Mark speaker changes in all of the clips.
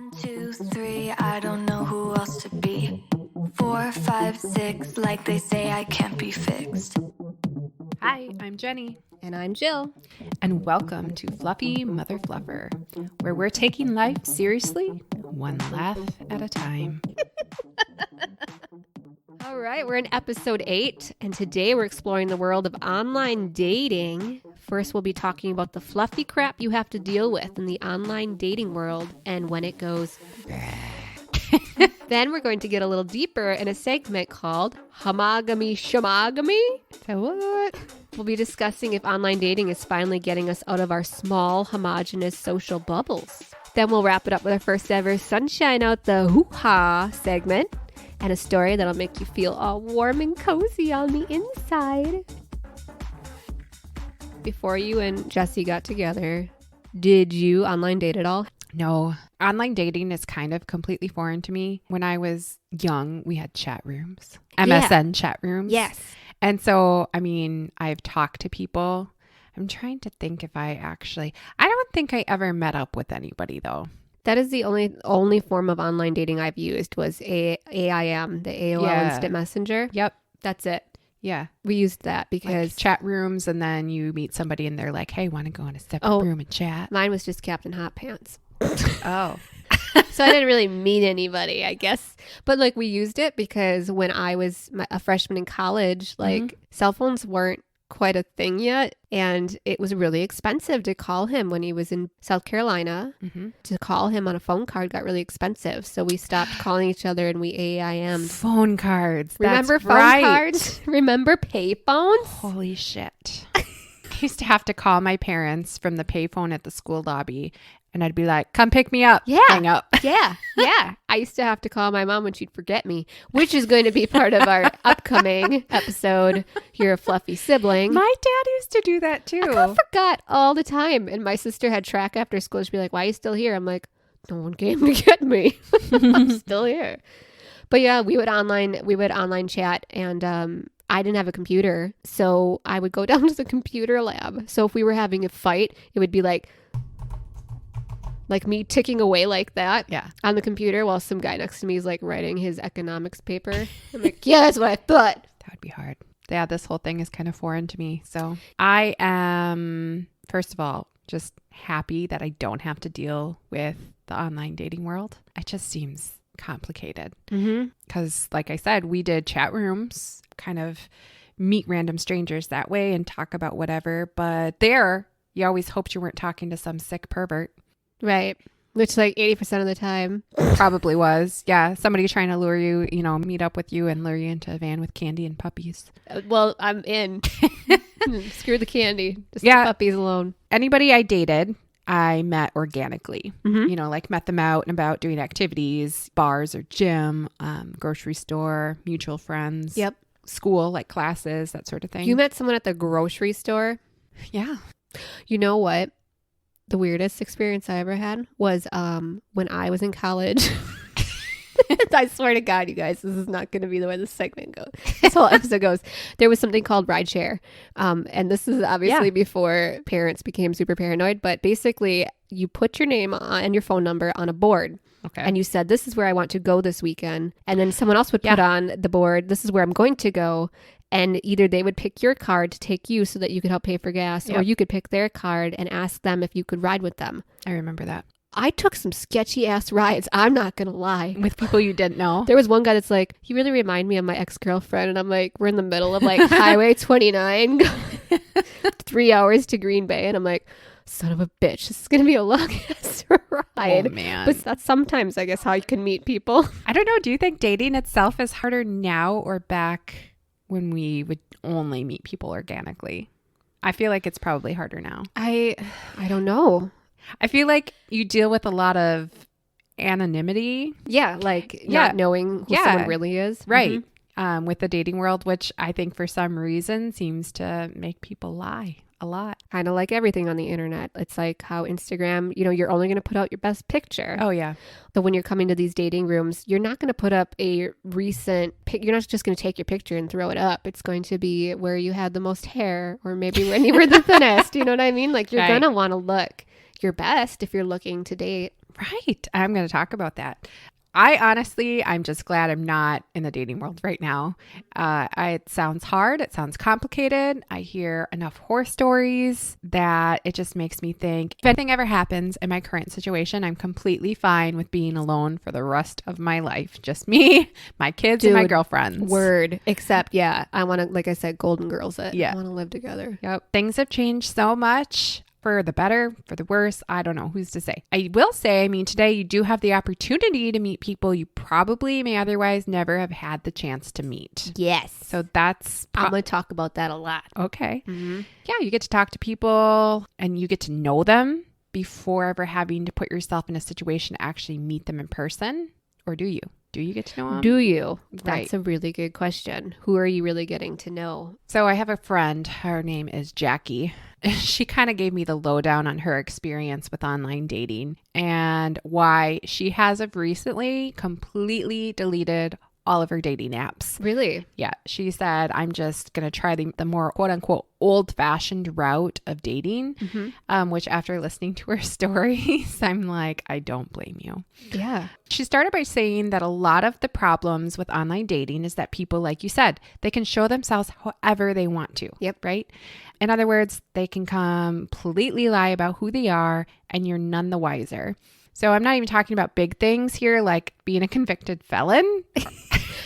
Speaker 1: 1, 2, 3, I don't know who else to be. 4, 5, 6, like they say I can't be fixed.
Speaker 2: Hi, I'm Jenny.
Speaker 3: And I'm Jill.
Speaker 2: And welcome to Fluffy Mother Fluffer, where we're taking life seriously, one laugh at a time.
Speaker 3: All right, we're in episode 8, and today we're exploring the world of online dating. First, we'll be talking about the fluffy crap you have to deal with in the online dating world and when it goes. Then we're going to get a little deeper in a segment called Homogamy, Shomogamy.
Speaker 2: So what?
Speaker 3: We'll be discussing if online dating is finally getting us out of our small, homogenous social bubbles. Then we'll wrap it up with our first ever Sunshine Out the Hoo-Hah segment and a story that'll make you feel all warm and cozy on the inside. Before you and Jesse got together, did you online date at all?
Speaker 2: No, online dating is kind of completely foreign to me. When I was young, we had chat rooms, MSN chat rooms.
Speaker 3: Yes.
Speaker 2: And so, I've talked to people. I'm trying to think if I don't think I ever met up with anybody though.
Speaker 3: That is the only form of online dating I've used was AIM, the AOL Instant Messenger.
Speaker 2: Yep.
Speaker 3: That's it.
Speaker 2: Yeah.
Speaker 3: We used that because
Speaker 2: like chat rooms, and then you meet somebody and they're like, hey, want to go in a separate room and chat?
Speaker 3: Mine was just Captain Hot Pants.
Speaker 2: Oh.
Speaker 3: So I didn't really meet anybody, I guess. But like we used it because when I was a freshman in college, like cell phones weren't quite a thing yet. And it was really expensive to call him when he was in South Carolina. Mm-hmm. To call him on a phone card got really expensive. So we stopped calling each other and we AIM'd.
Speaker 2: Phone cards.
Speaker 3: Remember
Speaker 2: That's
Speaker 3: phone
Speaker 2: right.
Speaker 3: cards? Remember pay phones?
Speaker 2: Holy shit. I used to have to call my parents from the payphone at the school lobby. And I'd be like, come pick me up.
Speaker 3: Yeah.
Speaker 2: Hang up.
Speaker 3: Yeah. I used to have to call my mom when she'd forget me, which is going to be part of our upcoming episode, You're a Fluffy Sibling.
Speaker 2: My dad used to do that too.
Speaker 3: I forgot all the time. And my sister had track after school. She'd be like, why are you still here? I'm like, no one came to get me. I'm still here. But yeah, we would online chat, and I didn't have a computer. So I would go down to the computer lab. So if we were having a fight, it would be like me ticking away like that on the computer while some guy next to me is like writing his economics paper. I'm like, yeah, that's what I thought.
Speaker 2: That would be hard. Yeah, this whole thing is kind of foreign to me. So I am, first of all, just happy that I don't have to deal with the online dating world. It just seems complicated. Because like I said, we did chat rooms, kind of meet random strangers that way and talk about whatever. But there, you always hoped you weren't talking to some sick pervert.
Speaker 3: Right. Which like 80% of the time
Speaker 2: probably was. Yeah. Somebody trying to lure you, meet up with you and lure you into a van with candy and puppies.
Speaker 3: Well, I'm in. Screw the candy. Just the puppies alone.
Speaker 2: Anybody I dated, I met organically. Like met them out and about doing activities, bars or gym, grocery store, mutual friends.
Speaker 3: Yep.
Speaker 2: School, like classes, that sort of thing.
Speaker 3: You met someone at the grocery store?
Speaker 2: Yeah.
Speaker 3: You know what? The weirdest experience I ever had was when I was in college. I swear to God, you guys, this is not going to be the way this segment goes. This whole episode goes. There was something called rideshare. And this is obviously before parents became super paranoid. But basically, you put your name and your phone number on a board.
Speaker 2: Okay.
Speaker 3: And you said, this is where I want to go this weekend. And then someone else would put on the board, this is where I'm going to go. And either they would pick your card to take you so that you could help pay for gas, or you could pick their card and ask them if you could ride with them.
Speaker 2: I remember that.
Speaker 3: I took some sketchy ass rides. I'm not going to lie.
Speaker 2: With people you didn't know?
Speaker 3: There was one guy that's like, you really remind me of my ex-girlfriend. And I'm like, we're in the middle of like Highway 29, 3 hours to Green Bay. And I'm like, son of a bitch, this is going to be a long ass ride.
Speaker 2: Oh, man.
Speaker 3: But that's sometimes, I guess, how you can meet people.
Speaker 2: I don't know. Do you think dating itself is harder now or back when we would only meet people organically? I feel like it's probably harder now.
Speaker 3: I don't know.
Speaker 2: I feel like you deal with a lot of anonymity.
Speaker 3: Yeah, like not knowing who someone really is.
Speaker 2: Right. With the dating world, which I think for some reason seems to make people lie a lot.
Speaker 3: Kind of like everything on the internet. It's like how Instagram, you're only going to put out your best picture.
Speaker 2: Oh, yeah.
Speaker 3: But when you're coming to these dating rooms, you're not going to put up a recent you're not just going to take your picture and throw it up. It's going to be where you had the most hair, or maybe when you were the thinnest. You know what I mean? Like you're going to want to look your best if you're looking to date.
Speaker 2: Right. I'm going to talk about that. I'm just glad I'm not in the dating world right now. It sounds hard. It sounds complicated. I hear enough horror stories that it just makes me think if anything ever happens in my current situation, I'm completely fine with being alone for the rest of my life. Just me, my kids, and my girlfriends.
Speaker 3: Word. Except, yeah, I want to, like I said, golden girls it.
Speaker 2: Yeah.
Speaker 3: I want to live together.
Speaker 2: Yep. Things have changed so much. For the better, for the worse, I don't know. Who's to say? I will say, today you do have the opportunity to meet people you probably may otherwise never have had the chance to meet.
Speaker 3: Yes.
Speaker 2: So that's...
Speaker 3: I'm going to talk about that a lot.
Speaker 2: Okay. Mm-hmm. Yeah, you get to talk to people and you get to know them before ever having to put yourself in a situation to actually meet them in person. Or do you? Do you get to know them?
Speaker 3: Do you? That's
Speaker 2: Right.
Speaker 3: a really good question. Who are you really getting to know?
Speaker 2: So I have a friend. Her name is Jackie. She kind of gave me the lowdown on her experience with online dating and why she has of recently completely deleted all of her dating apps.
Speaker 3: Really?
Speaker 2: Yeah. She said, I'm just going to try the more quote unquote old fashioned route of dating, which after listening to her stories, I'm like, I don't blame you.
Speaker 3: Yeah.
Speaker 2: She started by saying that a lot of the problems with online dating is that people, like you said, they can show themselves however they want to.
Speaker 3: Yep.
Speaker 2: Right. In other words, they can completely lie about who they are and you're none the wiser. So I'm not even talking about big things here, like being a convicted felon.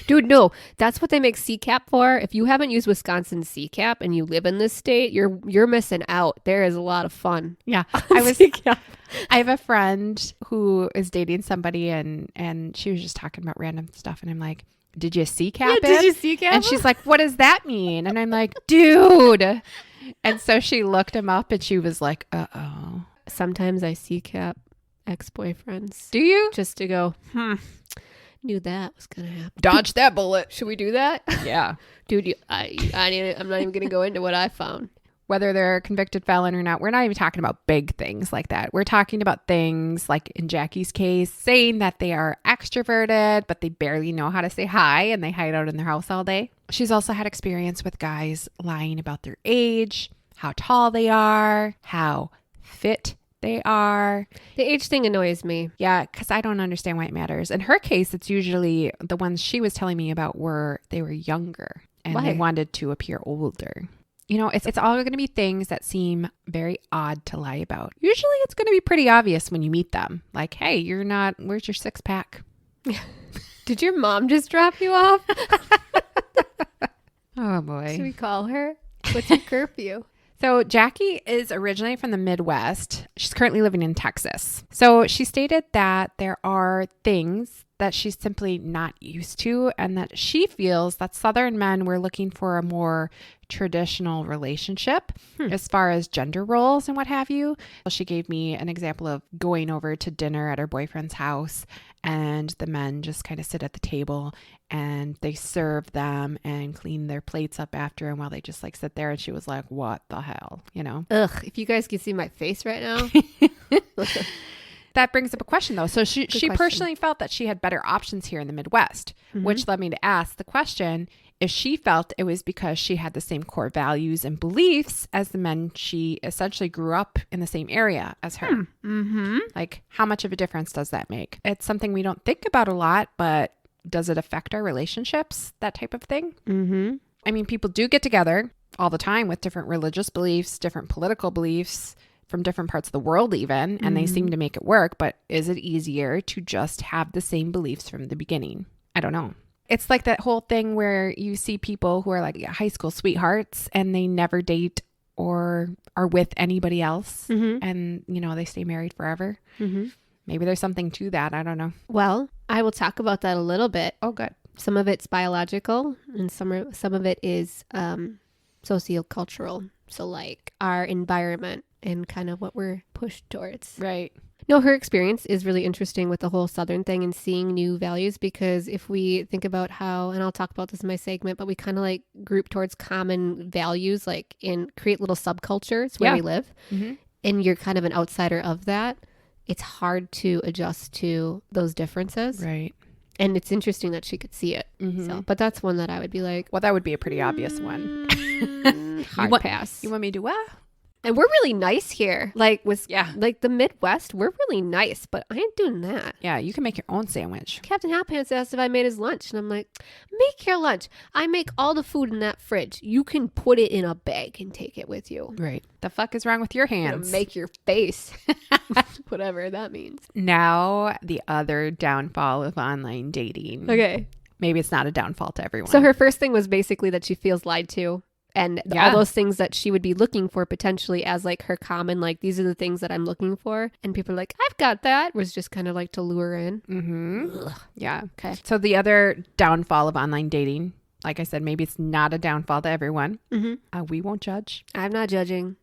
Speaker 3: Dude, no, that's what they make CCAP for. If you haven't used Wisconsin CCAP and you live in this state, you're missing out. There is a lot of fun.
Speaker 2: Yeah. I have a friend who is dating somebody and she was just talking about random stuff. And I'm like, did you CCAP it?
Speaker 3: Did you CCAP?
Speaker 2: And she's like, what does that mean? And I'm like, dude. And so she looked him up and she was like, uh-oh.
Speaker 3: Sometimes I CCAP ex-boyfriends.
Speaker 2: Do you?
Speaker 3: Just to go, knew that was going to happen.
Speaker 2: Dodge that bullet.
Speaker 3: Should we do that?
Speaker 2: Yeah.
Speaker 3: Dude, I'm not even going to go into what I found.
Speaker 2: Whether they're a convicted felon or not, we're not even talking about big things like that. We're talking about things like in Jackie's case, saying that they are extroverted, but they barely know how to say hi and they hide out in their house all day. She's also had experience with guys lying about their age, how tall they are, how fit they are.
Speaker 3: The age thing annoys me.
Speaker 2: Yeah, because I don't understand why it matters. In her case, it's usually the ones she was telling me about they were younger and
Speaker 3: Why?
Speaker 2: they wanted to appear older. You know, it's all going to be things that seem very odd to lie about. Usually it's going to be pretty obvious when you meet them. Like, hey, where's your six pack?
Speaker 3: Did your mom just drop you off?
Speaker 2: Oh boy.
Speaker 3: Should we call her? What's your curfew?
Speaker 2: So Jackie is originally from the Midwest. She's currently living in Texas. So she stated that there are things that she's simply not used to and that she feels that Southern men were looking for a more traditional relationship as far as gender roles and what have you. She gave me an example of going over to dinner at her boyfriend's house and the men just kind of sit at the table and they serve them and clean their plates up after them while they just like sit there. And she was like, what the hell, you know?
Speaker 3: Ugh, if you guys could see my face right now.
Speaker 2: That brings up a question though. So she
Speaker 3: question.
Speaker 2: personally felt that she had better options here in the Midwest, which led me to ask the question if she felt it was because she had the same core values and beliefs as the men she essentially grew up in the same area as her. Like, how much of a difference does that make? It's something we don't think about a lot, but does it affect our relationships? That type of thing? I mean, people do get together all the time with different religious beliefs, different political beliefs from different parts of the world even, and they seem to make it work. But is it easier to just have the same beliefs from the beginning? I don't know. It's like that whole thing where you see people who are like high school sweethearts and they never date or are with anybody else and, you know, they stay married forever. Maybe there's something to that. I don't know.
Speaker 3: Well, I will talk about that a little bit.
Speaker 2: Oh, good.
Speaker 3: Some of it's biological and some of it is sociocultural. So like our environment and kind of what we're pushed towards.
Speaker 2: Right.
Speaker 3: No, her experience is really interesting with the whole Southern thing and seeing new values, because if we think about how, and I'll talk about this in my segment, but we kind of like group towards common values, like in create little subcultures where we live, and you're kind of an outsider of that, it's hard to adjust to those differences.
Speaker 2: Right.
Speaker 3: And it's interesting that she could see it. So, but that's one that I would be like,
Speaker 2: Well, that would be a pretty obvious one.
Speaker 3: hard pass.
Speaker 2: You want me to do what?
Speaker 3: And we're really nice here. Like
Speaker 2: Yeah.
Speaker 3: like the Midwest, we're really nice, but I ain't doing that.
Speaker 2: Yeah, you can make your own sandwich.
Speaker 3: Captain Hot Pants asked if I made his lunch, and I'm like, make your lunch. I make all the food in that fridge. You can put it in a bag and take it with you.
Speaker 2: Right. The fuck is wrong with your
Speaker 3: I'm gonna
Speaker 2: hands?
Speaker 3: make your face. Whatever that means.
Speaker 2: Now, the other downfall of online dating.
Speaker 3: Okay.
Speaker 2: Maybe it's not a downfall to everyone.
Speaker 3: So her first thing was basically that she feels lied to. And
Speaker 2: Yeah.
Speaker 3: all those things that she would be looking for potentially as like her common, like, these are the things that I'm looking for. And people are like, I've got that, was just kind of like to lure in.
Speaker 2: Mm-hmm. Yeah.
Speaker 3: Okay.
Speaker 2: So the other downfall of online dating, like I said, maybe it's not a downfall to everyone.
Speaker 3: Mm-hmm.
Speaker 2: We won't judge.
Speaker 3: I'm not judging.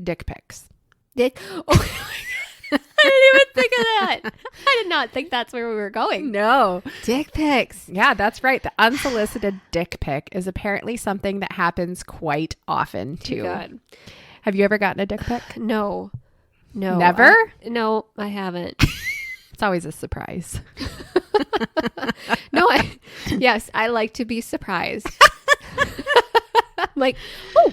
Speaker 2: Dick pics.
Speaker 3: Dick. Oh, I didn't even think of that. I did not think that's where we were going.
Speaker 2: No.
Speaker 3: Dick pics.
Speaker 2: Yeah, that's right. The unsolicited dick pic is apparently something that happens quite often too.
Speaker 3: God.
Speaker 2: Have you ever gotten a dick pic?
Speaker 3: No.
Speaker 2: Never?
Speaker 3: No, I haven't.
Speaker 2: It's always a surprise.
Speaker 3: No, yes, I like to be surprised. I'm like, oh,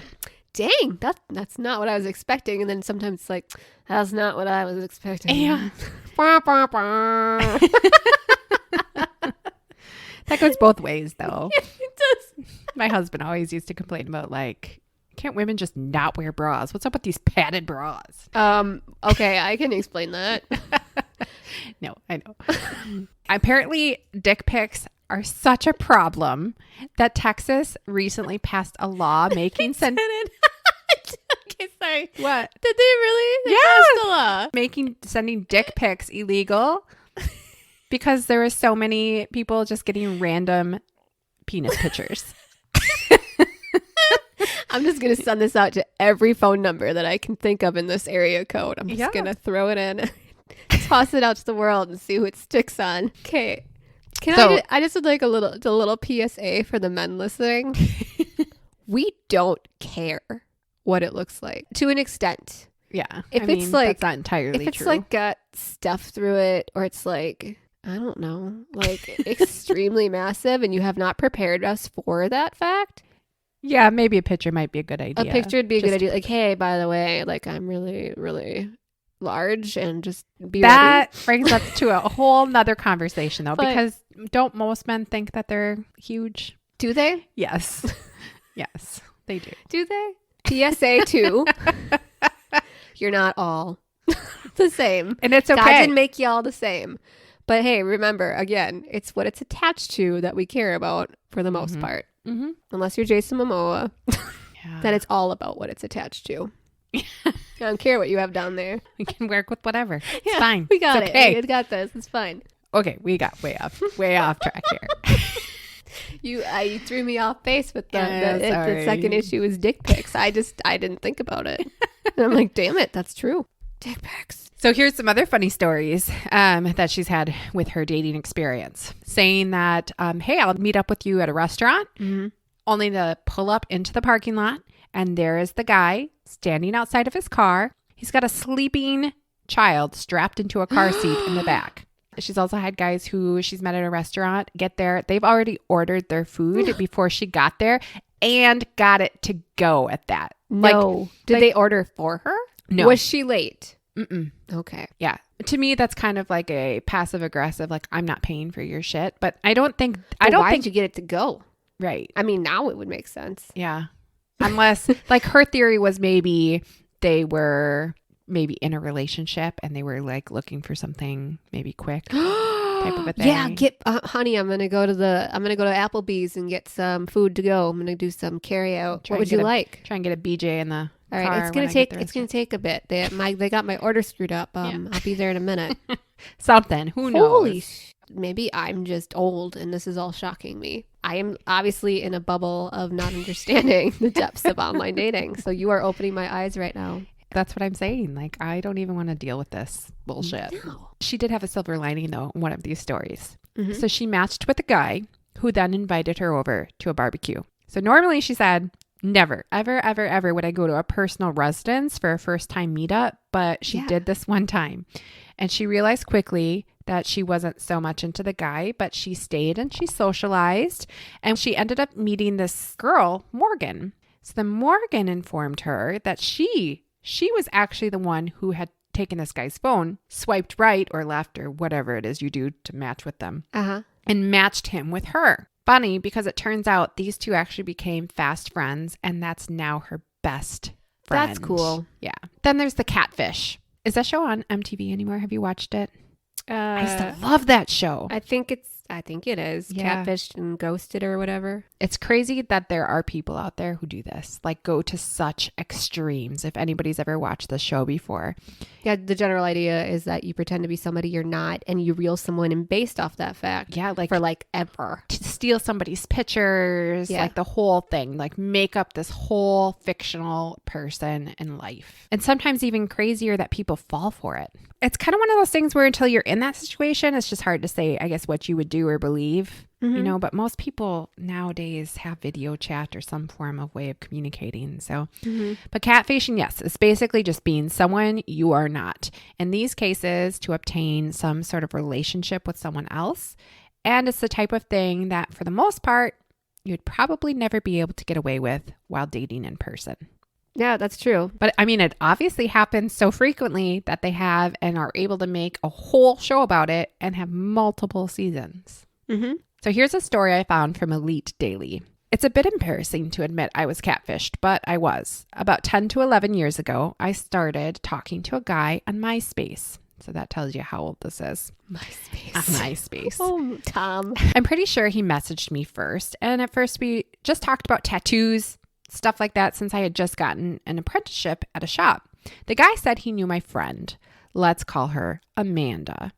Speaker 3: dang, that's not what I was expecting. And then sometimes it's like, that's not what I was expecting.
Speaker 2: Yeah.
Speaker 3: Bah, bah, bah.
Speaker 2: That goes both ways though.
Speaker 3: It does.
Speaker 2: My husband always used to complain about like, can't women just not wear bras? What's up with these padded bras?
Speaker 3: Okay, I can explain that.
Speaker 2: No, I know. Apparently, dick pics are such a problem that Texas recently passed a law making
Speaker 3: Okay, sorry.
Speaker 2: what?
Speaker 3: Did they really? They
Speaker 2: Yeah.
Speaker 3: passed a law.
Speaker 2: Making sending dick pics illegal because there were so many people just getting random penis pictures.
Speaker 3: I'm just going to send this out to every phone number that I can think of in this area code. I'm just
Speaker 2: Yeah.
Speaker 3: going to throw it in, toss it out to the world and see who it sticks on. Okay. I just would like a little PSA for the men listening. We don't care what it looks like to an extent.
Speaker 2: Yeah.
Speaker 3: If it's like-
Speaker 2: that's not entirely
Speaker 3: If it's
Speaker 2: true.
Speaker 3: like got stuff through it, or it's like, I don't know, like extremely massive and you have not prepared us for that fact,
Speaker 2: yeah, maybe a picture might be a good idea.
Speaker 3: a picture would be a good
Speaker 2: Just-
Speaker 3: idea. Like, hey, by the way, like I'm really, really large, and just be
Speaker 2: That
Speaker 3: ready.
Speaker 2: brings us to a whole nother conversation though,
Speaker 3: But-
Speaker 2: because don't most men think that they're huge?
Speaker 3: Do they?
Speaker 2: Yes. Yes, they do.
Speaker 3: Do they? PSA 2. You're not all the same.
Speaker 2: And it's
Speaker 3: God
Speaker 2: okay.
Speaker 3: didn't make you all the same. But hey, remember, again, it's what it's attached to that we care about for the most part.
Speaker 2: Mm-hmm.
Speaker 3: Unless you're Jason Momoa,
Speaker 2: Yeah.
Speaker 3: then it's all about what it's attached to. I don't care what you have down there.
Speaker 2: We can work with whatever. It's
Speaker 3: Yeah,
Speaker 2: fine.
Speaker 3: We got
Speaker 2: It's
Speaker 3: it.
Speaker 2: okay.
Speaker 3: We got this. It's fine.
Speaker 2: Okay, we got way off track here.
Speaker 3: You threw me off base with the
Speaker 2: Sorry.
Speaker 3: second issue is dick pics. I didn't think about it. And I'm like, damn it, that's true. Dick pics.
Speaker 2: So here's some other funny stories that she's had with her dating experience. Saying that, hey, I'll meet up with you at a restaurant, only to pull up into the parking lot. And there is the guy standing outside of his car. He's got a sleeping child strapped into a car seat in the back. She's also had guys who she's met at a restaurant get there. They've already ordered their food before she got there and got it to go at that.
Speaker 3: No. Did they order for her?
Speaker 2: No.
Speaker 3: Was she late?
Speaker 2: Mm-mm.
Speaker 3: Okay.
Speaker 2: Yeah. To me, that's kind of like a passive aggressive, like, I'm not paying for your shit. But I don't think,
Speaker 3: Why did you get it to go?
Speaker 2: right.
Speaker 3: I mean, now it would make sense.
Speaker 2: Yeah. Unless, like, her theory was maybe they were maybe in a relationship and they were like looking for something maybe quick type of a thing.
Speaker 3: Yeah, honey, I'm gonna go to Applebee's and get some food to go. I'm gonna do some carry out.
Speaker 2: Try
Speaker 3: What
Speaker 2: and
Speaker 3: would you
Speaker 2: get a-
Speaker 3: like?
Speaker 2: Try and get a BJ in the
Speaker 3: All right,
Speaker 2: car
Speaker 3: it's
Speaker 2: when
Speaker 3: gonna
Speaker 2: I
Speaker 3: take
Speaker 2: get the
Speaker 3: it's gonna
Speaker 2: restaurant.
Speaker 3: take a bit. They got my order screwed up. I'll be there in a minute.
Speaker 2: Something. Who knows?
Speaker 3: Holy maybe I'm just old and this is all shocking me. I am obviously in a bubble of not understanding the depths of online dating. So you are opening my eyes right now.
Speaker 2: That's what I'm saying. Like, I don't even want to deal with this bullshit.
Speaker 3: No.
Speaker 2: She did have a silver lining, though, in one of these stories.
Speaker 3: Mhm.
Speaker 2: So she matched with a guy who then invited her over to a barbecue. So normally she said, never, ever, ever, ever would I go to a personal residence for a first time meetup. But she
Speaker 3: Yeah.
Speaker 2: did this one time. And she realized quickly that she wasn't so much into the guy, but she stayed and she socialized. And she ended up meeting this girl, Morgan. So then Morgan informed her that she was actually the one who had taken this guy's phone, swiped right or left or whatever it is you do to match with them, and matched him with her. Funny, because it turns out these two actually became fast friends, and that's now her best friend.
Speaker 3: That's cool.
Speaker 2: Yeah. Then there's The Catfish. Is that show on MTV anymore? Have you watched it? I used to love that show.
Speaker 3: I think it is.
Speaker 2: Yeah.
Speaker 3: Catfished and ghosted or whatever.
Speaker 2: It's crazy that there are people out there who do this, like go to such extremes. If anybody's ever watched the show before.
Speaker 3: Yeah, the general idea is that you pretend to be somebody you're not and you reel someone in based off that fact.
Speaker 2: Yeah, like
Speaker 3: for like ever.
Speaker 2: To steal somebody's pictures, like the whole thing, like make up this whole fictional person in life. And sometimes even crazier that people fall for it. It's kind of one of those things where until you're in that situation, it's just hard to say, I guess, what you would do or believe, you know, but most people nowadays have video chat or some form of way of communicating. So, but catfishing, yes, it's basically just being someone you are not. In these cases, to obtain some sort of relationship with someone else. And it's the type of thing that for the most part, you'd probably never be able to get away with while dating in person.
Speaker 3: Yeah, that's true.
Speaker 2: But I mean, it obviously happens so frequently that they have and are able to make a whole show about it and have multiple seasons. So here's a story I found from Elite Daily. It's a bit embarrassing to admit I was catfished, but I was. About 10 to 11 years ago, I started talking to a guy on MySpace. So that tells you how old this is. MySpace.
Speaker 3: Oh, Tom.
Speaker 2: I'm pretty sure he messaged me first. And at first we just talked about tattoos, stuff like that, since I had just gotten an apprenticeship at a shop. The guy said he knew my friend. Let's call her Amanda.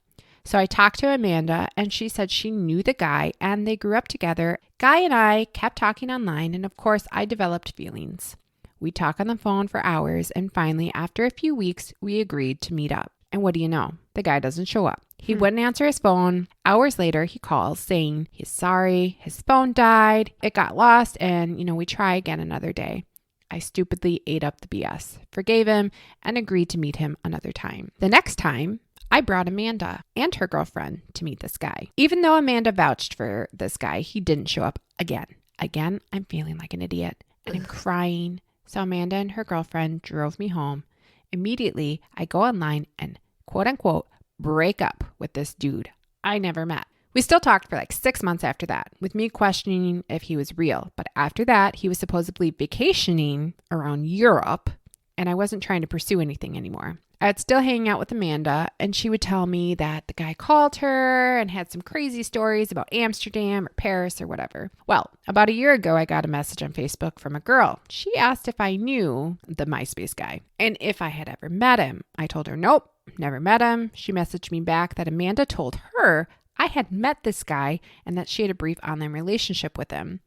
Speaker 2: So I talked to Amanda and she said she knew the guy and they grew up together. Guy and I kept talking online and of course I developed feelings. We talk on the phone for hours and finally after a few weeks we agreed to meet up. And what do you know? The guy doesn't show up. He wouldn't answer his phone. Hours later, he calls saying he's sorry, his phone died, it got lost, and, we try again another day. I stupidly ate up the BS, forgave him, and agreed to meet him another time. The next time, I brought Amanda and her girlfriend to meet this guy. Even though Amanda vouched for this guy, he didn't show up again. Again, I'm feeling like an idiot, and I'm crying. So Amanda and her girlfriend drove me home. Immediately, I go online and quote unquote, break up with this dude I never met. We still talked for like 6 months after that, with me questioning if he was real. But after that, he was supposedly vacationing around Europe, and I wasn't trying to pursue anything anymore. I'd still hang out with Amanda, and she would tell me that the guy called her and had some crazy stories about Amsterdam or Paris or whatever. Well, about a year ago, I got a message on Facebook from a girl. She asked if I knew the MySpace guy and if I had ever met him. I told her, nope, never met him. She messaged me back that Amanda told her I had met this guy and that she had a brief online relationship with him.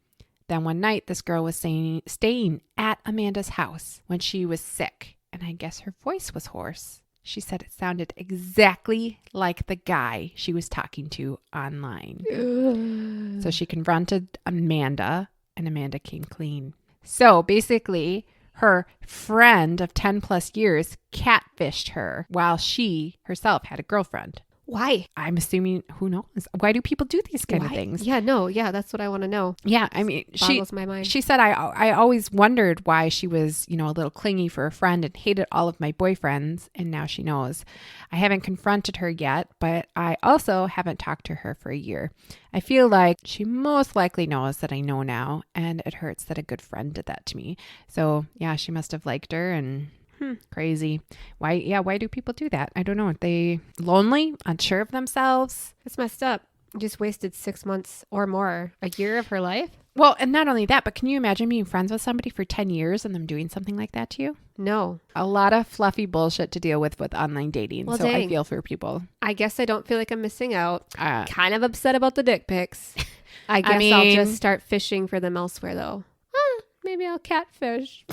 Speaker 2: Then one night, this girl was staying at Amanda's house when she was sick. And I guess her voice was hoarse. She said it sounded exactly like the guy she was talking to online. So she confronted Amanda and Amanda came clean. So basically, her friend of 10 plus years catfished her while she herself had a girlfriend.
Speaker 3: Why?
Speaker 2: I'm assuming, who knows? Why do people do these kind of things?
Speaker 3: Yeah, that's what I want to know.
Speaker 2: Yeah, I mean,
Speaker 3: boggles my mind.
Speaker 2: She said, I always wondered why she was, a little clingy for a friend and hated all of my boyfriends. And now she knows. I haven't confronted her yet, but I also haven't talked to her for a year. I feel like she most likely knows that I know now. And it hurts that a good friend did that to me. So yeah, she must have liked her and... crazy. Why do people do that? I don't know. Are they lonely, unsure of themselves?
Speaker 3: It's messed up. You just wasted 6 months or more, a year of her life.
Speaker 2: Well, and not only that, but can you imagine being friends with somebody for 10 years and them doing something like that to you?
Speaker 3: No.
Speaker 2: A lot of fluffy bullshit to deal with online dating.
Speaker 3: Well,
Speaker 2: so
Speaker 3: dang.
Speaker 2: I feel for people.
Speaker 3: I guess I don't feel like I'm missing out. Kind of upset about the dick pics. I guess
Speaker 2: mean,
Speaker 3: I'll just start fishing for them elsewhere, though. Maybe I'll catfish.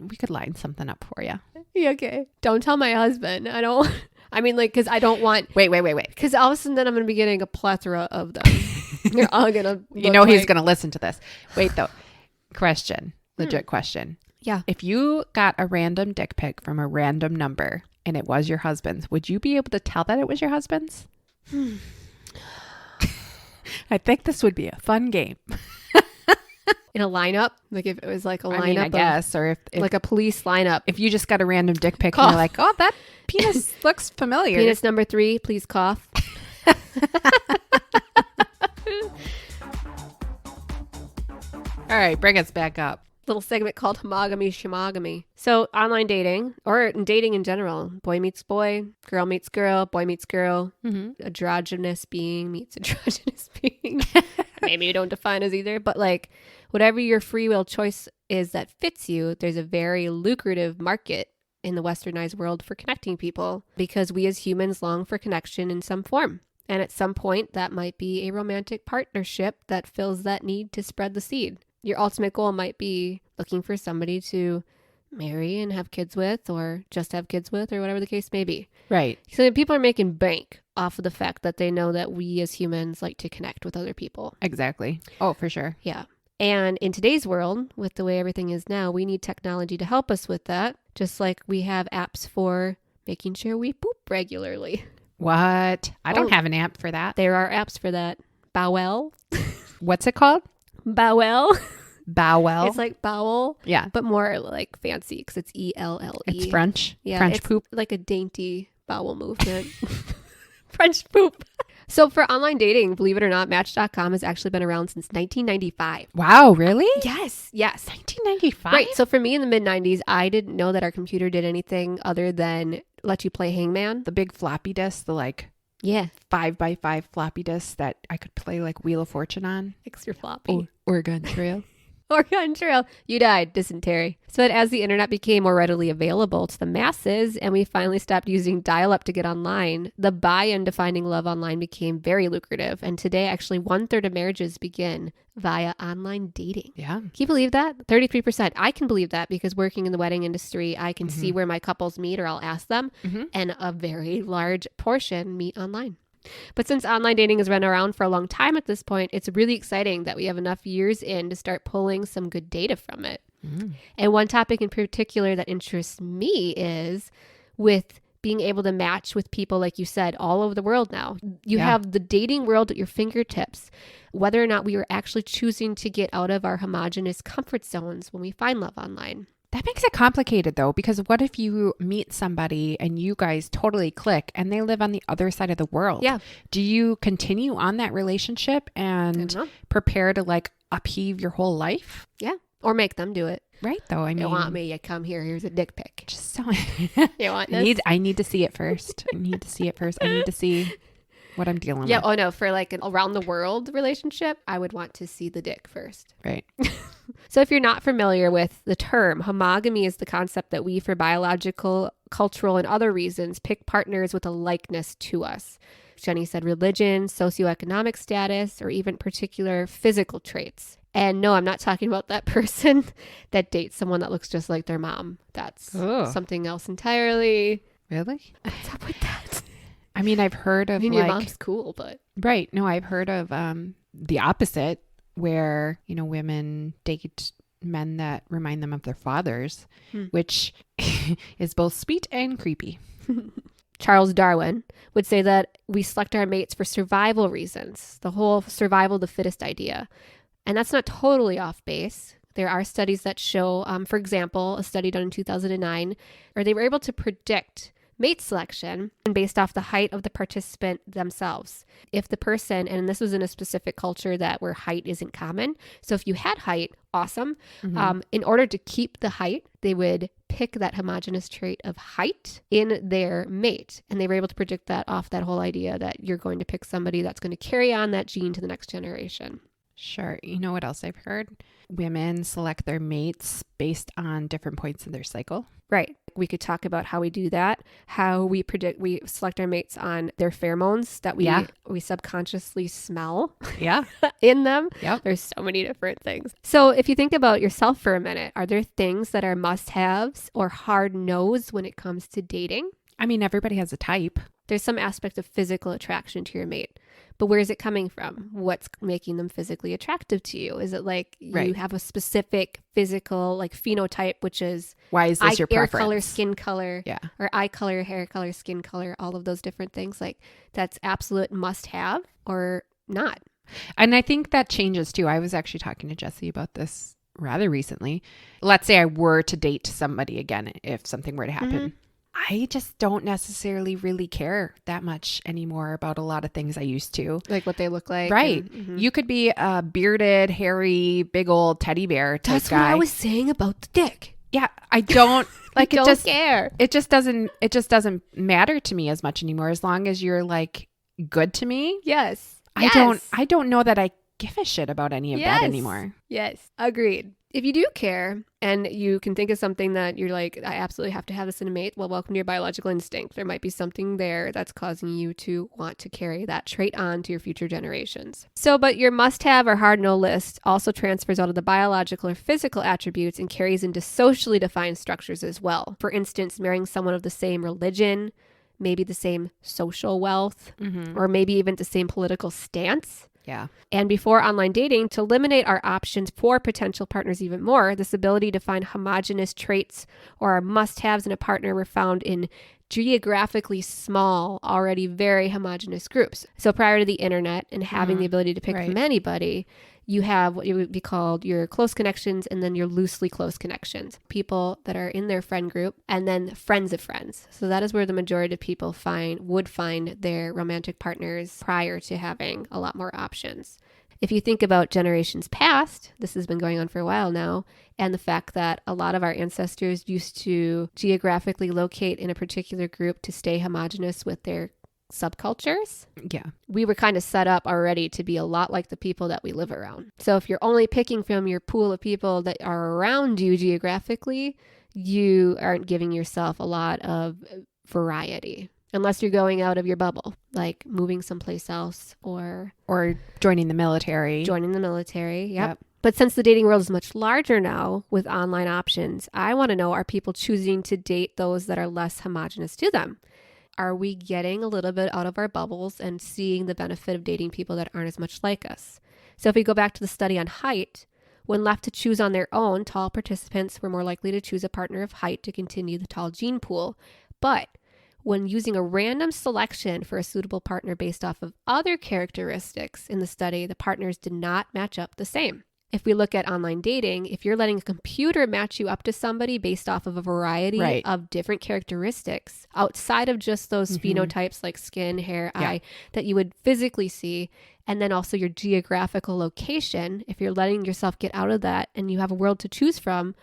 Speaker 2: We could line something up for you.
Speaker 3: Yeah, okay. Don't tell my husband. Because I don't want...
Speaker 2: Wait.
Speaker 3: Because all of a sudden then I'm going to be getting a plethora of them. You're all going to...
Speaker 2: He's going to listen to this. Wait, though. Question. Legit question.
Speaker 3: Yeah.
Speaker 2: If you got a random dick pic from a random number and it was your husband's, would you be able to tell that it was your husband's? I think this would be a fun game.
Speaker 3: in a lineup, like if it was like a lineup,
Speaker 2: I mean, I guess, or if
Speaker 3: like a police lineup.
Speaker 2: if you just got a random dick pic
Speaker 3: Cough.
Speaker 2: and you're like, oh, that penis looks familiar.
Speaker 3: Penis number 3, please cough.
Speaker 2: All right, bring us back up.
Speaker 3: Little segment called Homogamy, Shomogamy. So online dating, or dating in general, boy meets boy, girl meets girl, boy meets girl, androgynous being meets androgynous being. Maybe you don't define as either, but like whatever your free will choice is that fits you, there's a very lucrative market in the westernized world for connecting people because we as humans long for connection in some form. And at some point, that might be a romantic partnership that fills that need to spread the seed. Your ultimate goal might be looking for somebody to marry and have kids with, or just have kids with, or whatever the case may be.
Speaker 2: Right.
Speaker 3: So people are making bank off of the fact that they know that we as humans like to connect with other people.
Speaker 2: Exactly. Oh, for sure.
Speaker 3: Yeah. And in today's world, with the way everything is now, we need technology to help us with that, just like we have apps for making sure we poop regularly.
Speaker 2: What? I don't have an app for that.
Speaker 3: There are apps for that. Bowel.
Speaker 2: What's it called?
Speaker 3: Bowel.
Speaker 2: Bowel.
Speaker 3: It's like bowel.
Speaker 2: Yeah.
Speaker 3: But more like fancy because it's ELLE.
Speaker 2: It's French.
Speaker 3: Yeah,
Speaker 2: French
Speaker 3: it's
Speaker 2: poop.
Speaker 3: like a dainty bowel movement. French poop. So for online dating, believe it or not, Match.com has actually been around since 1995.
Speaker 2: Wow, really?
Speaker 3: Yes.
Speaker 2: 1995?
Speaker 3: Right. So for me in the mid 90s, I didn't know that our computer did anything other than let you play Hangman.
Speaker 2: The big floppy disk, the like
Speaker 3: Yeah.
Speaker 2: 5x5 floppy disk that I could play like Wheel of Fortune on.
Speaker 3: Extra floppy.
Speaker 2: Oregon Trail.
Speaker 3: Oregon Trail. You died. Dysentery. So as the internet became more readily available to the masses and we finally stopped using dial-up to get online, the buy-in to finding love online became very lucrative. And today, actually, 1/3 of marriages begin via online dating.
Speaker 2: Yeah.
Speaker 3: Can you believe that? 33%. I can believe that because working in the wedding industry, I can see where my couples meet or I'll ask them. And a very large portion meet online. But since online dating has been around for a long time at this point, it's really exciting that we have enough years in to start pulling some good data from it. And one topic in particular that interests me is with being able to match with people, like you said, all over the world now. You have the dating world at your fingertips, whether or not we are actually choosing to get out of our homogenous comfort zones when we find love online.
Speaker 2: That makes it complicated though, because what if you meet somebody and you guys totally click and they live on the other side of the world?
Speaker 3: Yeah.
Speaker 2: Do you continue on that relationship and prepare to like upheave your whole life?
Speaker 3: Yeah. Or make them do it.
Speaker 2: Right though. I mean,
Speaker 3: You want me? You come here. Here's a dick pic.
Speaker 2: just so
Speaker 3: You want this?
Speaker 2: I need to see it first. I need to see it first. I need to see what I'm dealing
Speaker 3: Yeah.
Speaker 2: with.
Speaker 3: Oh no. For like an around the world relationship, I would want to see the dick first.
Speaker 2: Right.
Speaker 3: So if you're not familiar with the term, homogamy is the concept that we, for biological, cultural, and other reasons, pick partners with a likeness to us. Jenny said religion, socioeconomic status, or even particular physical traits. And no, I'm not talking about that person that dates someone that looks just like their mom. That's something else entirely.
Speaker 2: Really?
Speaker 3: What's up with that?
Speaker 2: I mean, I've heard of
Speaker 3: I mean,
Speaker 2: like,
Speaker 3: your mom's cool, but...
Speaker 2: right. No, I've heard of the opposite, where, you know, women date men that remind them of their fathers, which is both sweet and creepy.
Speaker 3: Charles Darwin would say that we select our mates for survival reasons, the whole survival of the fittest idea. And that's not totally off base. There are studies that show, for example, a study done in 2009, where they were able to predict mate selection based off the height of the participant themselves. If the person, and this was in a specific culture where height isn't common, so if you had height, awesome. In order to keep the height, they would pick that homogeneous trait of height in their mate. And they were able to predict that off that whole idea that you're going to pick somebody that's going to carry on that gene to the next generation.
Speaker 2: Sure. You know what else I've heard? Women select their mates based on different points in their cycle.
Speaker 3: Right. We could talk about how we do that, how we select our mates on their pheromones that we subconsciously smell
Speaker 2: Yeah.
Speaker 3: in them.
Speaker 2: Yep.
Speaker 3: There's so many different things. So if you think about yourself for a minute, are there things that are must-haves or hard no's when it comes to dating?
Speaker 2: I mean, everybody has a type.
Speaker 3: There's some aspect of physical attraction to your mate. But where is it coming from? What's making them physically attractive to you? Is it like you have a specific physical like phenotype, which is
Speaker 2: why is this your
Speaker 3: air
Speaker 2: preference?
Speaker 3: color, skin color,
Speaker 2: Yeah.
Speaker 3: or eye color, hair color, skin color, all of those different things? Like that's absolute must have or not.
Speaker 2: And I think that changes too. I was actually talking to Jesse about this rather recently. Let's say I were to date somebody again, if something were to happen. I just don't necessarily really care that much anymore about a lot of things I used to.
Speaker 3: Like what they look like.
Speaker 2: Right.
Speaker 3: And,
Speaker 2: You could be a bearded, hairy, big old teddy bear type
Speaker 3: That's
Speaker 2: guy.
Speaker 3: what I was saying about the dick.
Speaker 2: Yeah, I don't like
Speaker 3: Don't
Speaker 2: it. Just
Speaker 3: care.
Speaker 2: It just doesn't matter to me as much anymore. As long as you're like good to me.
Speaker 3: Yes.
Speaker 2: I don't know that I give a shit about any of that anymore.
Speaker 3: Yes. Agreed. If you do care and you can think of something that you're like, I absolutely have to have this in a mate, well, welcome to your biological instinct. There might be something there that's causing you to want to carry that trait on to your future generations. So, but your must-have or hard-no list also transfers out of the biological or physical attributes and carries into socially defined structures as well. For instance, marrying someone of the same religion, maybe the same social wealth, or maybe even the same political stance.
Speaker 2: Yeah.
Speaker 3: And before online dating, to eliminate our options for potential partners even more, this ability to find homogenous traits or our must-haves in a partner were found in geographically small, already very homogenous groups. So prior to the internet and having the ability to pick from anybody, you have what would be called your close connections and then your loosely close connections. People that are in their friend group and then friends of friends. So that is where the majority of people would find their romantic partners prior to having a lot more options. If you think about generations past, this has been going on for a while now, and the fact that a lot of our ancestors used to geographically locate in a particular group to stay homogenous with their subcultures.
Speaker 2: Yeah.
Speaker 3: We were kind of set up already to be a lot like the people that we live around. So if you're only picking from your pool of people that are around you geographically, you aren't giving yourself a lot of variety. Unless you're going out of your bubble, like moving someplace else or
Speaker 2: joining the military.
Speaker 3: Yep. But since the dating world is much larger now with online options, I want to know, are people choosing to date those that are less homogenous to them? Are we getting a little bit out of our bubbles and seeing the benefit of dating people that aren't as much like us? So if we go back to the study on height, when left to choose on their own, tall participants were more likely to choose a partner of height to continue the tall gene pool. But when using a random selection for a suitable partner based off of other characteristics in the study, the partners did not match up the same. If we look at online dating, if you're letting a computer match you up to somebody based off of a variety of different characteristics outside of just those phenotypes like skin, hair, eye that you would physically see, and then also your geographical location, if you're letting yourself get out of that and you have a world to choose from,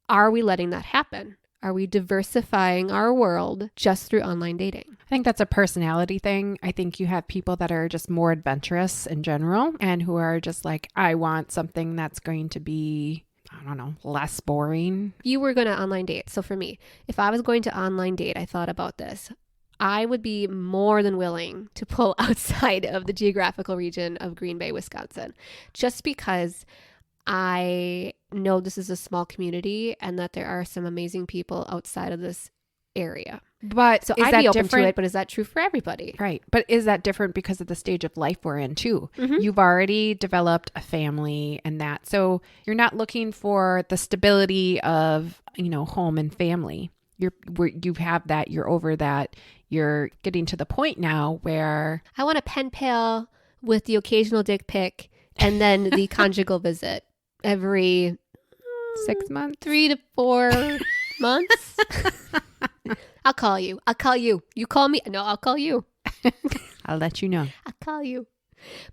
Speaker 3: are we letting that happen? Are we diversifying our world just through online dating?
Speaker 2: I think that's a personality thing. I think you have people that are just more adventurous in general and who are just like, I want something that's going to be, I don't know, less boring.
Speaker 3: You were going to online date. So for me, if I was going to online date, I thought about this. I would be more than willing to pull outside of the geographical region of Green Bay, Wisconsin, just because I know this is a small community and that there are some amazing people outside of this area.
Speaker 2: But
Speaker 3: so
Speaker 2: is
Speaker 3: I'd
Speaker 2: that
Speaker 3: be open
Speaker 2: different?
Speaker 3: to it, but is that true for everybody?
Speaker 2: Right. But is that different because of the stage of life we're in too? You've already developed a family and that. So you're not looking for the stability of, home and family. You have that, you're over that. You're getting to the point now where
Speaker 3: I want a pen pal with the occasional dick pic and then the conjugal visit every
Speaker 2: 6 months,
Speaker 3: 3 to 4 months. I'll call you. You call me. No, I'll call you.
Speaker 2: I'll let you know.
Speaker 3: I'll call you.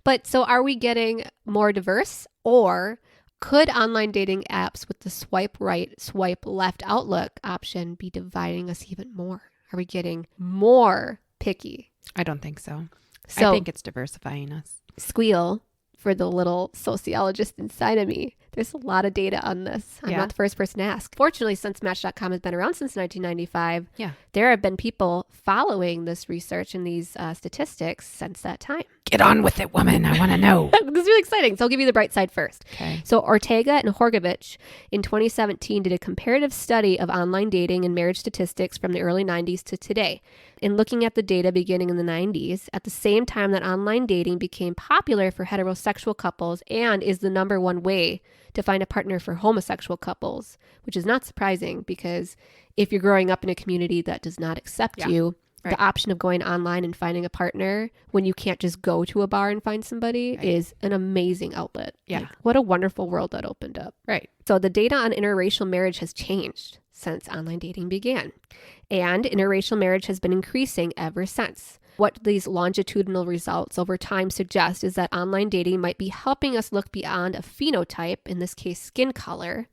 Speaker 3: But so are we getting more diverse, or could online dating apps with the swipe right, swipe left outlook option be dividing us even more? Are we getting more picky?
Speaker 2: I don't think so.
Speaker 3: So
Speaker 2: I think it's diversifying us.
Speaker 3: Squeal for the little sociologist inside of me. There's a lot of data on this. I'm not the first person to ask. Fortunately, since Match.com has been around since 1995, there have been people following this research and these statistics since that time.
Speaker 2: Get on with it, woman. I want to know.
Speaker 3: This is really exciting. So I'll give you the bright side first.
Speaker 2: Okay.
Speaker 3: So Ortega and Horgovich in 2017 did a comparative study of online dating and marriage statistics from the early 90s to today. In looking at the data beginning in the 90s, at the same time that online dating became popular for heterosexual couples and is the number one way to find a partner for homosexual couples, which is not surprising because if you're growing up in a community that does not accept you,
Speaker 2: Right.
Speaker 3: The option of going online and finding a partner when you can't just go to a bar and find somebody is an amazing outlet.
Speaker 2: Yeah.
Speaker 3: Like, what a wonderful world that opened up.
Speaker 2: Right.
Speaker 3: So the data on interracial marriage has changed since online dating began. And interracial marriage has been increasing ever since. What these longitudinal results over time suggest is that online dating might be helping us look beyond a phenotype, in this case skin color,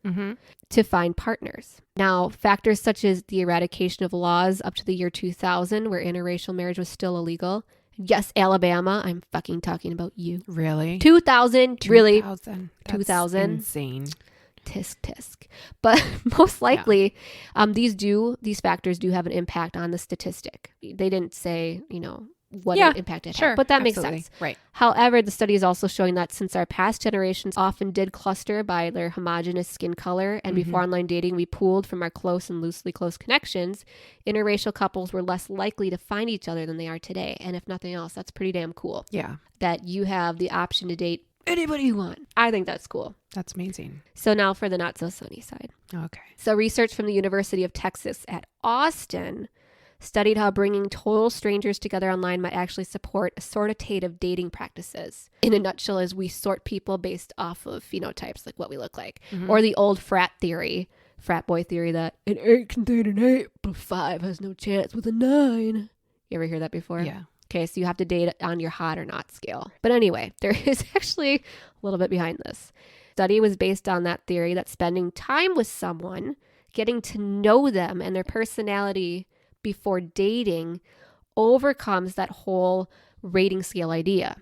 Speaker 3: to find partners. Now, factors such as the eradication of laws up to the year 2000 where interracial marriage was still illegal. Yes, Alabama, I'm fucking talking about you.
Speaker 2: Really?
Speaker 3: 2000, really?
Speaker 2: 2000. That's
Speaker 3: 2000.
Speaker 2: Insane.
Speaker 3: Tisk. But most likely, these factors do have an impact on the statistic. They didn't say, what impact it had, but that makes sense.
Speaker 2: Right.
Speaker 3: However, the study is also showing that since our past generations often did cluster by their homogeneous skin color, and before online dating, we pooled from our close and loosely close connections, interracial couples were less likely to find each other than they are today. And if nothing else, that's pretty damn cool.
Speaker 2: Yeah.
Speaker 3: That you have the option to date anybody you want. I think that's cool.
Speaker 2: That's amazing.
Speaker 3: So now for the not so sunny side.
Speaker 2: Okay.
Speaker 3: So research from the University of Texas at Austin studied how bringing total strangers together online might actually support assortative dating practices. In a nutshell, is we sort people based off of phenotypes, like what we look like. Or the old frat boy theory that an 8 can date an 8, but 5 has no chance with a 9. You ever hear that before?
Speaker 2: Yeah.
Speaker 3: Okay, so you have to date on your hot or not scale. But anyway, there is actually a little bit behind this. Study was based on that theory that spending time with someone, getting to know them and their personality before dating overcomes that whole rating scale idea.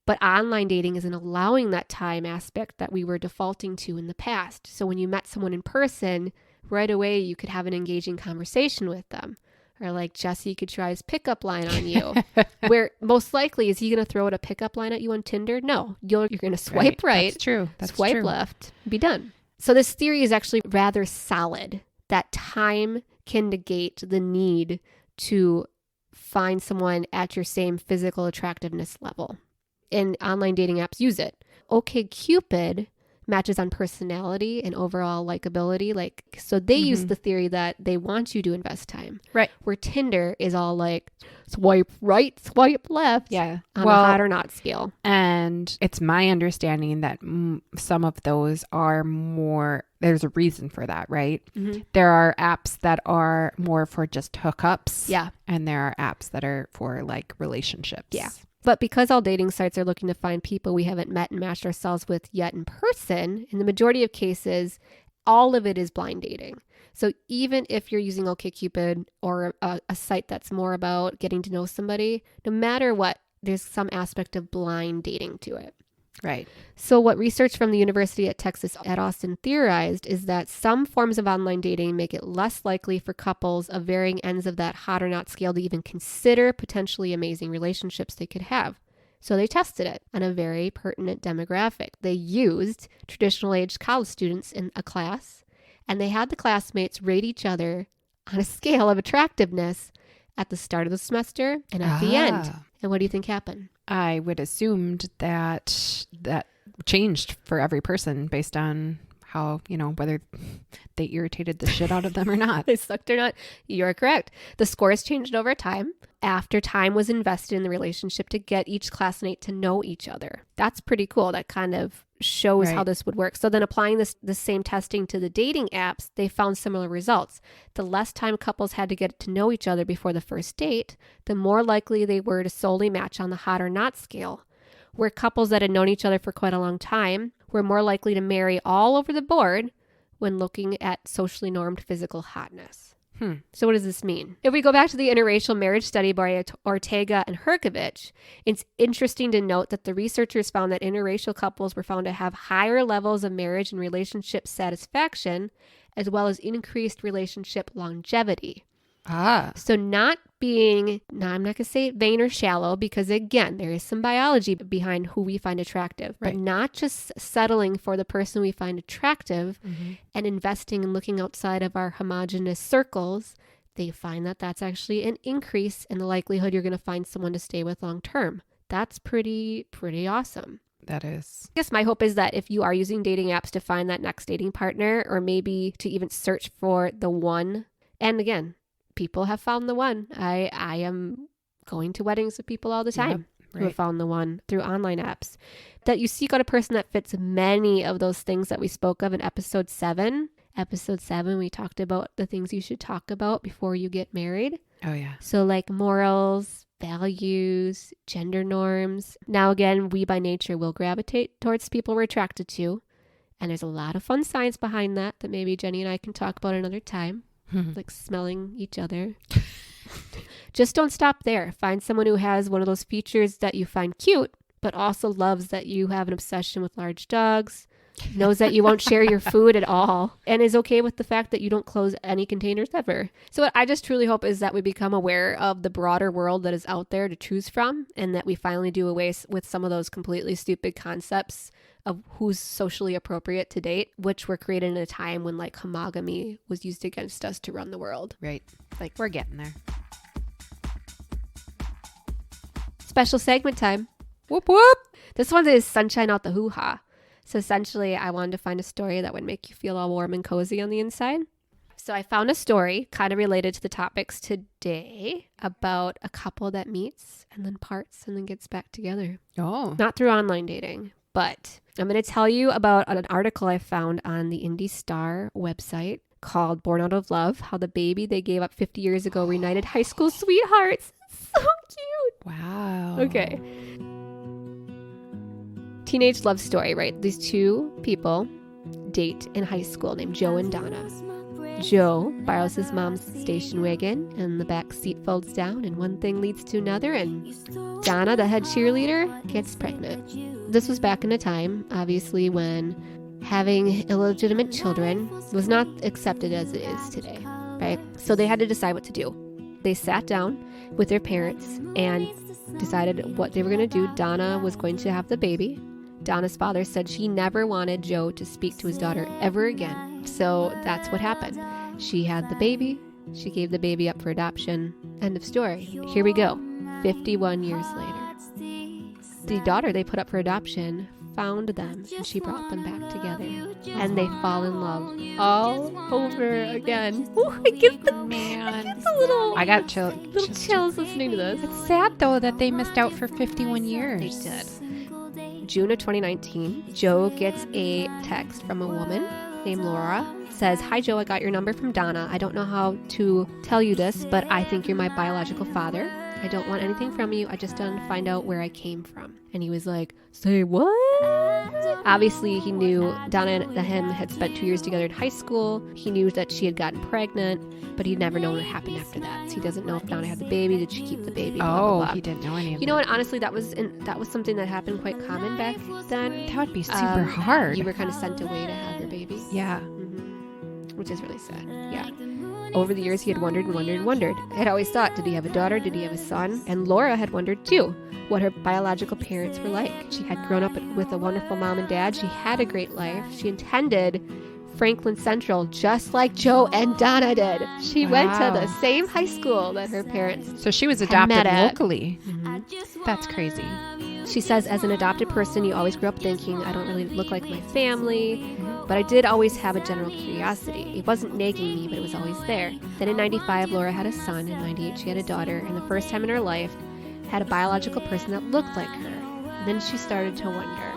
Speaker 3: But online dating isn't allowing that time aspect that we were defaulting to in the past. So when you met someone in person, right away you could have an engaging conversation with them. Or like Jesse could try his pickup line on you. Where most likely, is he going to throw out a pickup line at you on Tinder? No. You're going to swipe right.
Speaker 2: That's true.
Speaker 3: Swipe left. Be done. So this theory is actually rather solid. That time can negate the need to find someone at your same physical attractiveness level. And online dating apps use it. OkCupid matches on personality and overall likability. So they use the theory that they want you to invest time. Right. Where Tinder is all like swipe right, swipe left.
Speaker 2: Yeah.
Speaker 3: On the hot or not scale.
Speaker 2: And it's my understanding that some of those are more, there's a reason for that, right? There are apps that are more for just hookups.
Speaker 3: Yeah.
Speaker 2: And there are apps that are for like relationships.
Speaker 3: Yeah. But because all dating sites are looking to find people we haven't met and matched ourselves with yet in person, in the majority of cases, all of it is blind dating. So even if you're using OkCupid or a site that's more about getting to know somebody, no matter what, there's some aspect of blind dating to it.
Speaker 2: Right.
Speaker 3: So what research from the University of Texas at Austin theorized is that some forms of online dating make it less likely for couples of varying ends of that hot or not scale to even consider potentially amazing relationships they could have. So they tested it on a very pertinent demographic. They used traditional aged college students in a class, and they had the classmates rate each other on a scale of attractiveness at the start of the semester and at the end. And what do you think happened?
Speaker 2: I would assumed that changed for every person based on how, whether they irritated the shit out of them or not.
Speaker 3: They sucked or not. You're correct. The scores changed over time after time was invested in the relationship to get each classmate to know each other. That's pretty cool. That kind of shows how this would work. So then applying the same testing to the dating apps, they found similar results. The less time couples had to get to know each other before the first date, the more likely they were to solely match on the hot or not scale. Where couples that had known each other for quite a long time were more likely to marry all over the board when looking at socially normed physical hotness. So what does this mean? If we go back to the interracial marriage study by Ortega and Herkovich, it's interesting to note that the researchers found that interracial couples were found to have higher levels of marriage and relationship satisfaction, as well as increased relationship longevity. So not being, now I'm not going to say vain or shallow, because again, there is some biology behind who we find attractive, but not just settling for the person we find attractive and investing and looking outside of our homogenous circles. They find that that's actually an increase in the likelihood you're going to find someone to stay with long term. That's pretty awesome.
Speaker 2: That is.
Speaker 3: I guess my hope is that if you are using dating apps to find that next dating partner, or maybe to even search for the one, and again, people have found the one. I am going to weddings with people all the time who have found the one through online apps. That you seek out a person that fits many of those things that we spoke of in episode 7. Episode 7, we talked about the things you should talk about before you get married.
Speaker 2: Oh, yeah.
Speaker 3: So like morals, values, gender norms. Now again, we by nature will gravitate towards people we're attracted to. And there's a lot of fun science behind that maybe Jenny and I can talk about another time. Like smelling each other. Just don't stop there. Find someone who has one of those features that you find cute, but also loves that you have an obsession with large dogs, knows that you won't share your food at all, and is okay with the fact that you don't close any containers ever. So what I just truly hope is that we become aware of the broader world that is out there to choose from, and that we finally do away with some of those completely stupid concepts of who's socially appropriate to date, which were created in a time when like homogamy was used against us to run the world.
Speaker 2: Right. Like we're getting there.
Speaker 3: Special segment time.
Speaker 2: Whoop, whoop.
Speaker 3: This one is Sunshine Out the Hoo-Hah. So essentially, I wanted to find a story that would make you feel all warm and cozy on the inside. So I found a story kind of related to the topics today about a couple that meets and then parts and then gets back together.
Speaker 2: Oh.
Speaker 3: Not through online dating, but I'm going to tell you about an article I found on the Indie Star website called Born Out of Love, how the baby they gave up 50 years ago reunited high school sweethearts. So cute.
Speaker 2: Wow.
Speaker 3: Okay. Teenage love story, right? These two people date in high school named Joe and Donna. Joe borrows his mom's station wagon and the back seat folds down and one thing leads to another and Donna, the head cheerleader, gets pregnant. This was back in a time, obviously, when having illegitimate children was not accepted as it is today, right? So they had to decide what to do. They sat down with their parents and decided what they were going to do. Donna was going to have the baby. Donna's father said she never wanted Joe to speak to his daughter ever again. So that's what happened. She had the baby. She gave the baby up for adoption. End of story. Here we go. 51 years later. The daughter they put up for adoption found them and she brought them back together. And they fall in love all over again. Ooh, I get the little...
Speaker 2: I got
Speaker 3: chills listening to this.
Speaker 2: It's sad, though, that they missed out for 51 years.
Speaker 3: They did. June of 2019, Joe gets a text from a woman named Laura. Says, "Hi Joe, I got your number from Donna. I don't know how to tell you this, but I think you're my biological father. I don't want anything from you. I just want to find out where I came from." And he was like, "Say what?" Obviously, he knew Donna and him had spent 2 years together in high school. He knew that she had gotten pregnant, but he'd never known what happened after that. So he doesn't know if Donna had the baby. Did she keep the baby? Blah, blah, blah.
Speaker 2: He didn't know any of
Speaker 3: You know what? Honestly, that was something that happened quite common back then.
Speaker 2: That would be super hard.
Speaker 3: You were kind of sent away to have your baby.
Speaker 2: Yeah.
Speaker 3: Which is really sad. Yeah. Over the years, he had wondered and wondered and wondered. He had always thought, did he have a daughter? Did he have a son? And Laura had wondered, too, what her biological parents were like. She had grown up with a wonderful mom and dad. She had a great life. She attended Franklin Central, just like Joe and Donna did. She went to the same high school that her parents
Speaker 2: So she was
Speaker 3: had
Speaker 2: adopted
Speaker 3: met at.
Speaker 2: locally. That's crazy.
Speaker 3: She says, as an adopted person, you always grew up thinking, I don't really look like my family, but I did always have a general curiosity. It wasn't nagging me, but it was always there. Then in 95, Laura had a son. In 98, she had a daughter. And the first time in her life, had a biological person that looked like her. And then she started to wonder,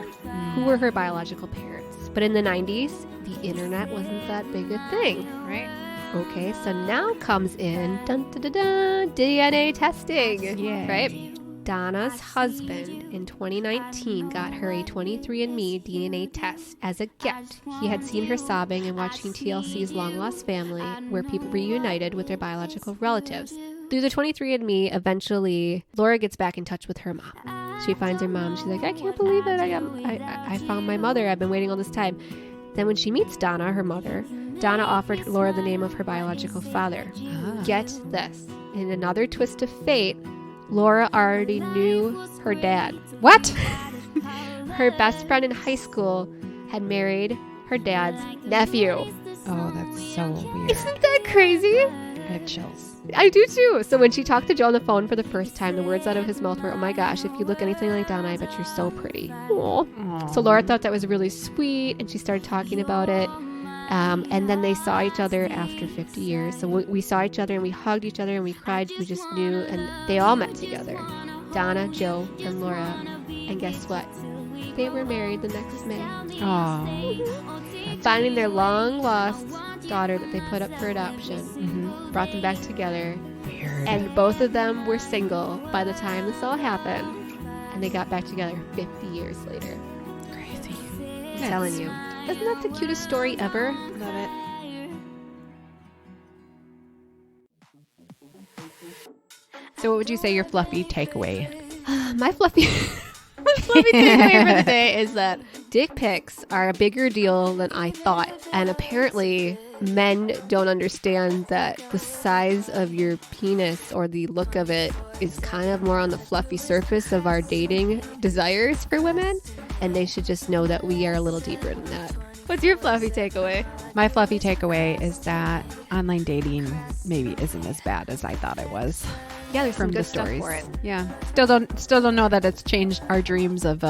Speaker 3: who were her biological parents? But in the 90s, the internet wasn't that big a thing.
Speaker 2: Right.
Speaker 3: Okay, so now comes in DNA testing.
Speaker 2: Yeah.
Speaker 3: Right? Donna's husband in 2019 got her a 23andMe DNA test as a gift. He had seen her sobbing and watching TLC's Long Lost Family, where people reunited with their biological relatives. Through the 23andMe, eventually, Laura gets back in touch with her mom. She finds her mom. She's like, I can't believe it. I found my mother. I've been waiting all this time. Then when she meets Donna, her mother, Donna offered Laura the name of her biological father. Get this. In another twist of fate, Laura already knew her dad.
Speaker 2: What?
Speaker 3: Her best friend in high school had married her dad's nephew.
Speaker 2: Oh, that's so weird.
Speaker 3: Isn't that crazy?
Speaker 2: I have chills.
Speaker 3: I do too. So when she talked to Joe on the phone for the first time, the words out of his mouth were, "Oh my gosh, if you look anything like Donna, I bet you're so pretty." Aww. So Laura thought that was really sweet, and she started talking about it. And then they saw each other after 50 years. So we saw each other and we hugged each other and we cried. We just knew. And they all met together. Donna, Jill, and Laura. And guess what? They were married the next May.
Speaker 2: Oh,
Speaker 3: Finding their long-lost daughter that they put up for adoption. Brought them back together.
Speaker 2: weird.
Speaker 3: And both of them were single by the time this all happened. And they got back together 50 years later.
Speaker 2: Crazy.
Speaker 3: I'm telling you. Isn't that the cutest story ever?
Speaker 2: Love it. So what would you say your fluffy takeaway?
Speaker 3: My fluffy takeaway for the day is that dick pics are a bigger deal than I thought. And apparently men don't understand that the size of your penis or the look of it is kind of more on the fluffy surface of our dating desires for women. And they should just know that we are a little deeper than that. What's your fluffy takeaway?
Speaker 2: My fluffy takeaway is that online dating maybe isn't as bad as I thought it was.
Speaker 3: Yeah, there's
Speaker 2: From
Speaker 3: some
Speaker 2: the
Speaker 3: good stuff
Speaker 2: stories.
Speaker 3: for it.
Speaker 2: Yeah. Still don't know that it's changed our dreams of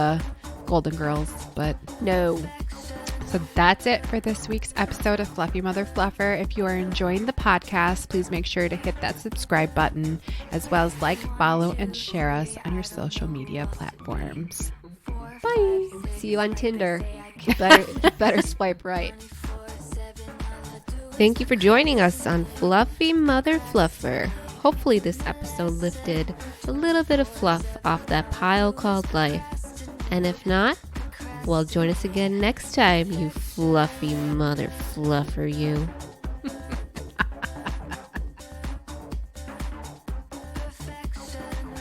Speaker 2: Golden Girls, but
Speaker 3: No.
Speaker 2: so that's it for this week's episode of Fluffy Mother Fluffer. If you are enjoying the podcast, please make sure to hit that subscribe button, as well as like, follow, and share us on your social media platforms.
Speaker 3: Bye. See you on Tinder. Better swipe right. Thank you for joining us on Fluffy Mother Fluffer. Hopefully this episode lifted a little bit of fluff off that pile called life. And if not, well, join us again next time, you fluffy mother fluffer, you.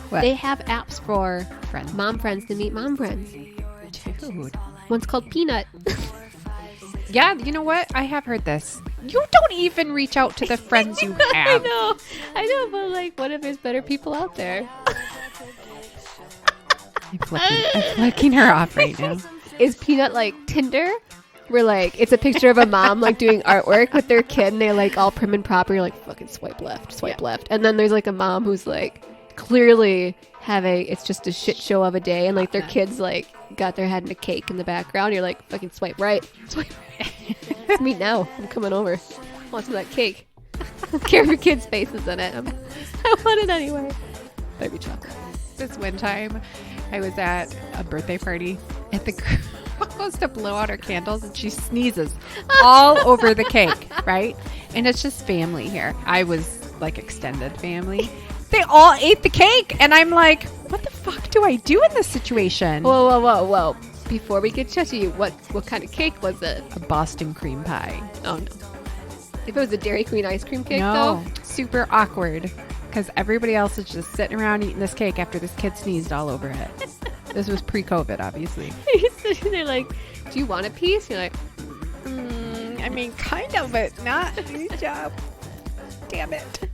Speaker 2: What?
Speaker 3: They have apps for
Speaker 2: Friends.
Speaker 3: mom friends to meet mom friends.
Speaker 2: Dude.
Speaker 3: One's called Peanut.
Speaker 2: Yeah, you know what? I have heard this. You don't even reach out to the friends you have.
Speaker 3: I know, but like, what if there's better people out there?
Speaker 2: I'm flicking her off right now.
Speaker 3: Is Peanut like Tinder? Where like it's a picture of a mom like doing artwork with their kid and they're like all prim and proper. You're like, fucking swipe left. And then there's like a mom who's like clearly it's just a shit show of a day and like their kids like got their head in a cake in the background. You're like, fucking swipe right. It's me now. I'm coming over. I want some of that cake. I don't care if your kid's face is in it. I want it anyway. Better be chocolate.
Speaker 2: This one time, I was at a birthday party at the girl goes to blow out her candles and she sneezes all over the cake, right? And it's just family here. I was like extended family. They all ate the cake, and I'm like, what the fuck do I do in this situation?
Speaker 3: Whoa. Before we get touchy, what kind of cake was it?
Speaker 2: A Boston cream pie.
Speaker 3: Oh, no. If it was a Dairy Queen ice cream cake,
Speaker 2: No, super awkward because everybody else is just sitting around eating this cake after this kid sneezed all over it. This was pre-COVID, obviously.
Speaker 3: He's sitting there like, do you want a piece? You're like,
Speaker 2: I mean, kind of, but not. Good job. Damn it.